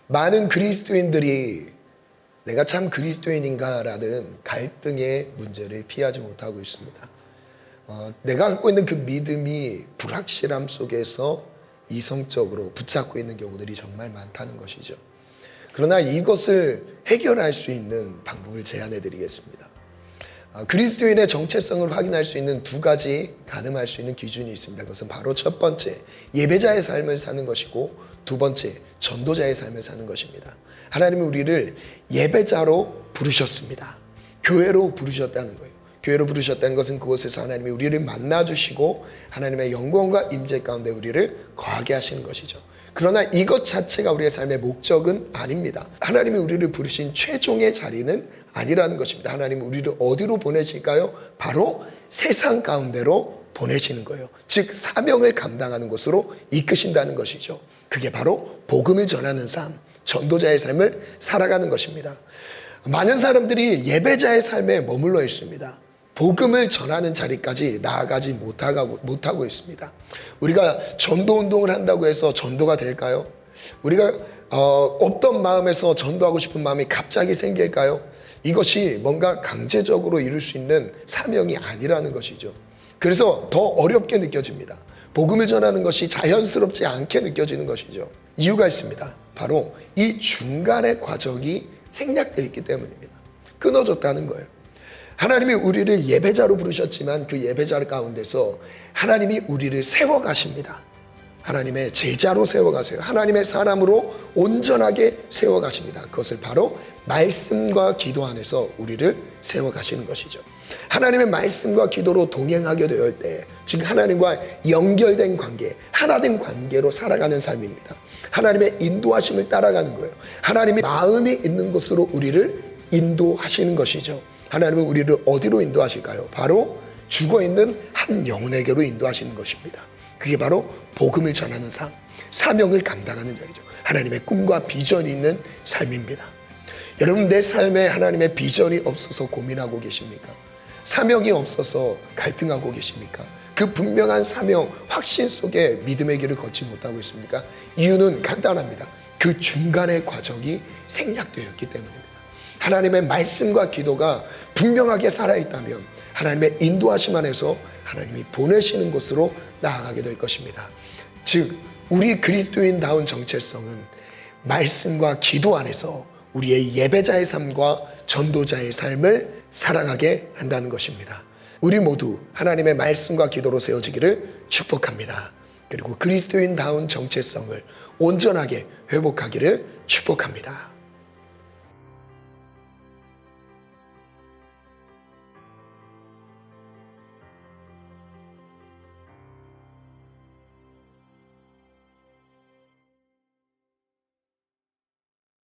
많은 그리스도인들이 내가 참 그리스도인인가라는 갈등의 문제를 피하지 못하고 있습니다. 내가 갖고 있는 그 믿음이 불확실함 속에서 이성적으로 붙잡고 있는 경우들이 정말 많다는 것이죠. 그러나 이것을 해결할 수 있는 방법을 제안해 드리겠습니다. 그리스도인의 정체성을 확인할 수 있는 두 가지 가늠할 수 있는 기준이 있습니다. 그것은 바로 첫 번째, 예배자의 삶을 사는 것이고, 두 번째, 전도자의 삶을 사는 것입니다. 하나님은 우리를 예배자로 부르셨습니다. 교회로 부르셨다는 거예요. 교회로 부르셨다는 것은 그곳에서 하나님이 우리를 만나주시고 하나님의 영광과 임재 가운데 우리를 거하게 하시는 것이죠. 그러나 이것 자체가 우리의 삶의 목적은 아닙니다. 하나님이 우리를 부르신 최종의 자리는 아니라는 것입니다. 하나님은 우리를 어디로 보내실까요? 바로 세상 가운데로 보내시는 거예요. 즉 사명을 감당하는 곳으로 이끄신다는 것이죠. 그게 바로 복음을 전하는 삶, 전도자의 삶을 살아가는 것입니다. 많은 사람들이 예배자의 삶에 머물러 있습니다. 복음을 전하는 자리까지 나아가지 못하고 있습니다. 우리가 전도운동을 한다고 해서 전도가 될까요? 우리가 없던 마음에서 전도하고 싶은 마음이 갑자기 생길까요? 이것이 뭔가 강제적으로 이룰 수 있는 사명이 아니라는 것이죠. 그래서 더 어렵게 느껴집니다. 복음을 전하는 것이 자연스럽지 않게 느껴지는 것이죠. 이유가 있습니다. 바로 이 중간의 과정이 생략되어 있기 때문입니다. 끊어졌다는 거예요. 하나님이 우리를 예배자로 부르셨지만 그 예배자 가운데서 하나님이 우리를 세워가십니다. 하나님의 제자로 세워가세요. 하나님의 사람으로 온전하게 세워가십니다. 그것을 바로 말씀과 기도 안에서 우리를 세워가시는 것이죠. 하나님의 말씀과 기도로 동행하게 될 때, 즉 하나님과 연결된 관계, 하나된 관계로 살아가는 삶입니다. 하나님의 인도하심을 따라가는 거예요. 하나님의 마음이 있는 곳으로 우리를 인도하시는 것이죠. 하나님은 우리를 어디로 인도하실까요? 바로 죽어있는 한 영혼에게로 인도하시는 것입니다. 그게 바로 복음을 전하는 삶, 사명을 감당하는 자리죠. 하나님의 꿈과 비전이 있는 삶입니다. 여러분, 내 삶에 하나님의 비전이 없어서 고민하고 계십니까? 사명이 없어서 갈등하고 계십니까? 그 분명한 사명, 확신 속에 믿음의 길을 걷지 못하고 있습니까? 이유는 간단합니다. 그 중간의 과정이 생략되어 있기 때문입니다. 하나님의 말씀과 기도가 분명하게 살아있다면 하나님의 인도하심 안에서 하나님이 보내시는 곳으로 나아가게 될 것입니다. 즉 우리 그리스도인다운 정체성은 말씀과 기도 안에서 우리의 예배자의 삶과 전도자의 삶을 살아가게 한다는 것입니다. 우리 모두 하나님의 말씀과 기도로 세워지기를 축복합니다. 그리고 그리스도인다운 정체성을 온전하게 회복하기를 축복합니다.